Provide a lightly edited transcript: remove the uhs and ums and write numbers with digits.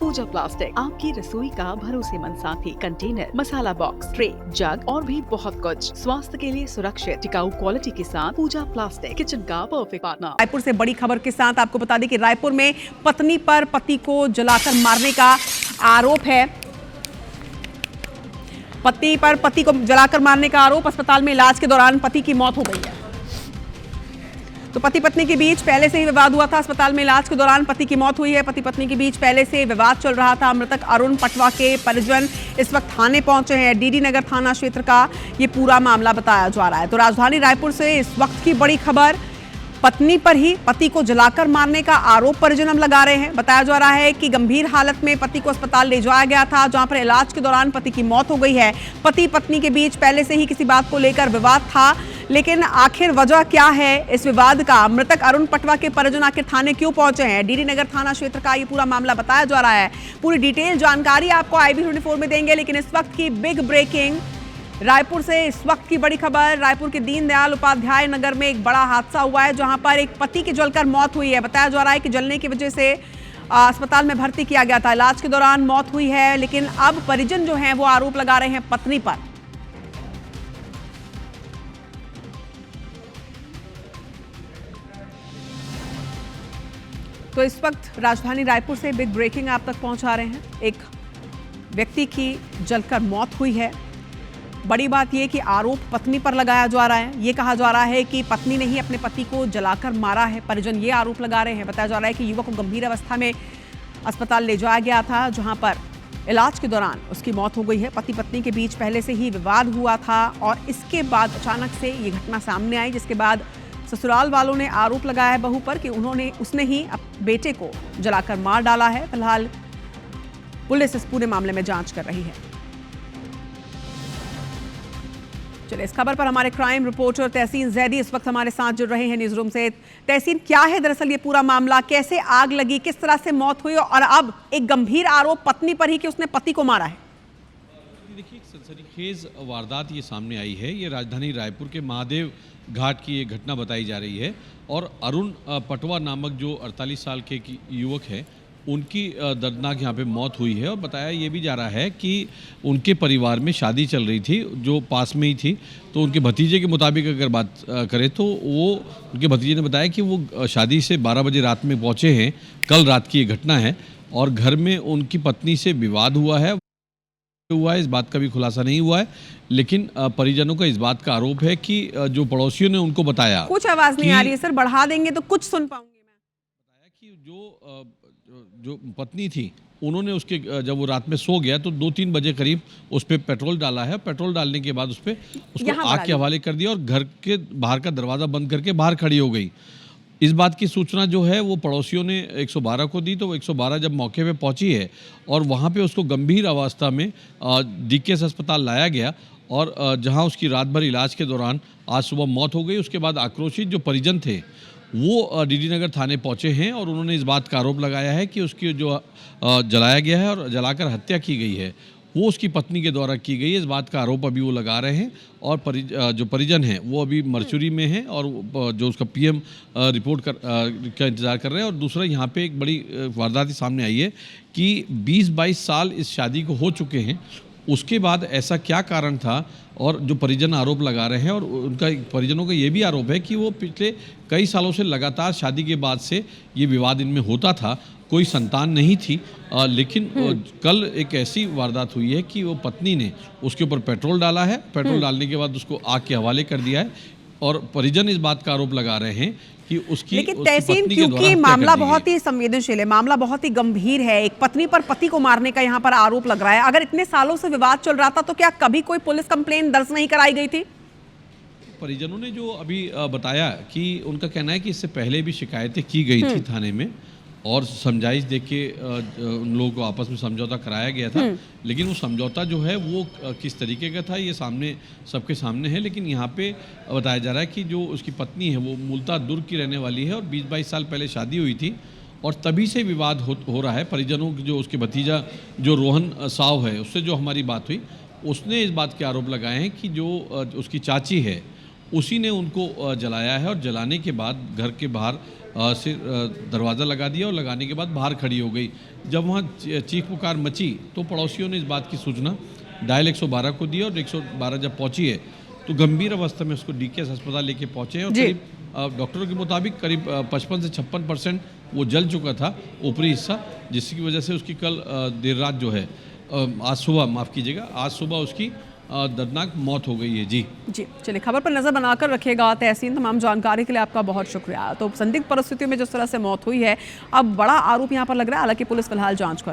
पूजा plastic, आपकी रसोई का भरोसेमंद साथी। कंटेनर, मसाला बॉक्स, ट्रे, जग और भी बहुत कुछ। स्वास्थ्य के लिए सुरक्षित टिकाऊ क्वालिटी के साथ पूजा प्लास्टिक, किचन का परफेक्ट पार्टनर। रायपुर से बड़ी खबर के साथ आपको बता दें कि रायपुर में पत्नी पर पति को जलाकर मारने का आरोप है। पति पर पति को जलाकर मारने का आरोप। अस्पताल में इलाज के दौरान पति की मौत हो गई है। तो पति पत्नी के बीच पहले से ही विवाद हुआ था। अस्पताल में इलाज के दौरान पति की मौत हुई है। पति पत्नी के बीच पहले से विवाद चल रहा था। मृतक अरुण पटवा के परिजन इस वक्त थाने पहुंचे हैं। डीडी नगर थाना क्षेत्र का ये पूरा मामला बताया जा रहा है। तो राजधानी रायपुर से इस वक्त की बड़ी खबर, पत्नी पर ही पति को जलाकर मारने का आरोप परिजन लगा रहे हैं। बताया जा रहा है कि गंभीर हालत में पति को अस्पताल ले जाया गया था, जहां पर इलाज के दौरान पति की मौत हो गई है। पति पत्नी के बीच पहले से ही किसी बात को लेकर विवाद था, लेकिन आखिर वजह क्या है इस विवाद का? मृतक अरुण पटवा के परिजन आखिर थाने क्यों पहुंचे हैं? डीडी नगर थाना क्षेत्र का ये पूरा मामला बताया जा रहा है। पूरी डिटेल जानकारी आपको IB24 में देंगे, लेकिन इस वक्त की बिग ब्रेकिंग रायपुर से इस वक्त की बड़ी खबर। रायपुर के दीनदयाल उपाध्याय नगर में एक बड़ा हादसा हुआ है, जहां पर एक पति की जलकर मौत हुई है। बताया जा रहा है कि जलने की वजह से अस्पताल में भर्ती किया गया था। इलाज के दौरान मौत हुई है, लेकिन अब परिजन जो हैं वो आरोप लगा रहे हैं पत्नी पर। तो इस वक्त राजधानी रायपुर से बिग ब्रेकिंग आप तक पहुंचा रहे हैं। एक व्यक्ति की जलकर मौत हुई है। बड़ी बात यह कि आरोप पत्नी पर लगाया जा रहा है। ये कहा जा रहा है कि पत्नी ने ही अपने पति को जलाकर मारा है। परिजन ये आरोप लगा रहे हैं। बताया जा रहा है कि युवक को गंभीर अवस्था में अस्पताल ले जाया गया था, जहां पर इलाज के दौरान उसकी मौत हो गई है। पति पत्नी के बीच पहले से ही विवाद हुआ था और इसके बाद अचानक से ये घटना सामने आई, जिसके बाद ससुराल वालों ने आरोप लगाया है बहू पर कि उसने ही बेटे को जलाकर मार डाला है। फिलहाल पुलिस इस पूरे मामले में जांच कर रही है। चलिए, इस खबर पर हमारे क्राइम रिपोर्टर तहसीन जैदी इस वक्त हमारे साथ जुड़ रहे हैं न्यूज रूम से। तहसीन, क्या है दरअसल ये पूरा मामला? कैसे आग लगी, किस तरह से मौत हुई और अब एक गंभीर आरोप पत्नी पर ही कि उसने पति को मारा है? देखिए, एक सनसनीखेज वारदात ये सामने आई है। ये राजधानी रायपुर के महादेव घाट की ये घटना बताई जा रही है और अरुण पटवा नामक जो 48 साल के युवक है, उनकी दर्दनाक यहाँ पे मौत हुई है। और बताया ये भी जा रहा है कि उनके परिवार में शादी चल रही थी जो पास में ही थी। तो उनके भतीजे के मुताबिक अगर बात करें तो वो उनके भतीजे ने बताया कि वो शादी से 12 बजे रात में पहुँचे हैं। कल रात की ये घटना है और घर में उनकी पत्नी से विवाद हुआ है। इस बात का भी खुलासा नहीं हुआ है, लेकिन परिजनों का इस बात का आरोप है कि जो पड़ोसियों ने उनको बताया, कुछ आवाज नहीं आ रही है सर, बढ़ा देंगे तो कुछ सुन पाऊंगी मैं। बताया कि जो पत्नी थी, उन्होंने उसके जब वो रात में सो गया तो 2-3 बजे करीब उस पर पेट्रोल डाला है। पेट्रोल डालने के बाद उसको आग के हवाले कर दिया और घर के बाहर का दरवाज़ा बंद करके बाहर खड़ी हो गई। इस बात की सूचना जो है वो पड़ोसियों ने 112 को दी। तो वो 112 जब मौके पे पहुंची है और वहां पे उसको गंभीर अवस्था में DKS अस्पताल लाया गया और जहां उसकी रात भर इलाज के दौरान आज सुबह मौत हो गई। उसके बाद आक्रोशित जो परिजन थे वो डीडी नगर थाने पहुंचे हैं और उन्होंने इस बात का आरोप लगाया है कि उसकी जो जलाया गया है और जलाकर हत्या की गई है वो उसकी पत्नी के द्वारा की गई है। इस बात का आरोप अभी वो लगा रहे हैं और जो परिजन हैं वो अभी मर्चुरी में हैं और जो उसका PM रिपोर्ट का इंतज़ार कर रहे हैं। और दूसरा, यहाँ पे एक बड़ी वारदात सामने आई है कि 20-22 साल इस शादी को हो चुके हैं। उसके बाद ऐसा क्या कारण था और जो परिजन आरोप लगा रहे हैं और उनका परिजनों का ये भी आरोप है कि वो पिछले कई सालों से लगातार शादी के बाद से ये विवाद इनमें होता था, कोई संतान नहीं थी। लेकिन कल एक ऐसी वारदात हुई है कि वो पत्नी ने उसके ऊपर पेट्रोल डाला है। पेट्रोल डालने के बाद उसको आग के हवाले कर दिया है और परिजन इस बात का आरोप लगा रहे हैं कि उसकी लेकिन तहसीन, क्योंकि मामला बहुत ही संवेदनशील है, मामला बहुत ही गंभीर है, एक पत्नी पर पति को मारने का यहाँ पर आरोप लग रहा है। अगर इतने सालों से विवाद चल रहा था तो क्या कभी कोई पुलिस कंप्लेंट दर्ज नहीं कराई गई थी? परिजनों ने जो अभी बताया कि उनका कहना है कि इससे पहले भी शिकायतें की गई थी थाने में और समझाइश देके उन लोगों को आपस में समझौता कराया गया था। लेकिन वो समझौता जो है वो किस तरीके का था ये सबके सामने है। लेकिन यहाँ पे बताया जा रहा है कि जो उसकी पत्नी है वो मूलतः दुर्ग की रहने वाली है और 20-22 साल पहले शादी हुई थी और तभी से विवाद हो रहा है। परिजनों की जो उसके भतीजा जो रोहन साव है उससे जो हमारी बात हुई, उसने इस बात के आरोप लगाए हैं कि जो उसकी चाची है उसी ने उनको जलाया है और जलाने के बाद घर के बाहर से दरवाज़ा लगा दिया और लगाने के बाद बाहर खड़ी हो गई। जब वहाँ चीख पुकार मची तो पड़ोसियों ने इस बात की सूचना डायल 112 को दी और 112 जब पहुँची है तो गंभीर अवस्था में उसको डीकेएस अस्पताल लेके पहुँचे और करीब डॉक्टरों के मुताबिक करीब 55 से 56% वो जल चुका था ऊपरी हिस्सा, जिसकी वजह से उसकी कल देर रात जो है आज सुबह माफ़ कीजिएगा, आज सुबह उसकी दर्दनाक मौत हो गई है। जी चलिए, खबर पर नजर बनाकर रखिएगा तहसीन। तमाम जानकारी के लिए आपका बहुत शुक्रिया। तो संदिग्ध परिस्थितियों में जिस तरह से मौत हुई है, अब बड़ा आरोप यहाँ पर लग रहा है, हालांकि पुलिस फिलहाल जांच कर रही है।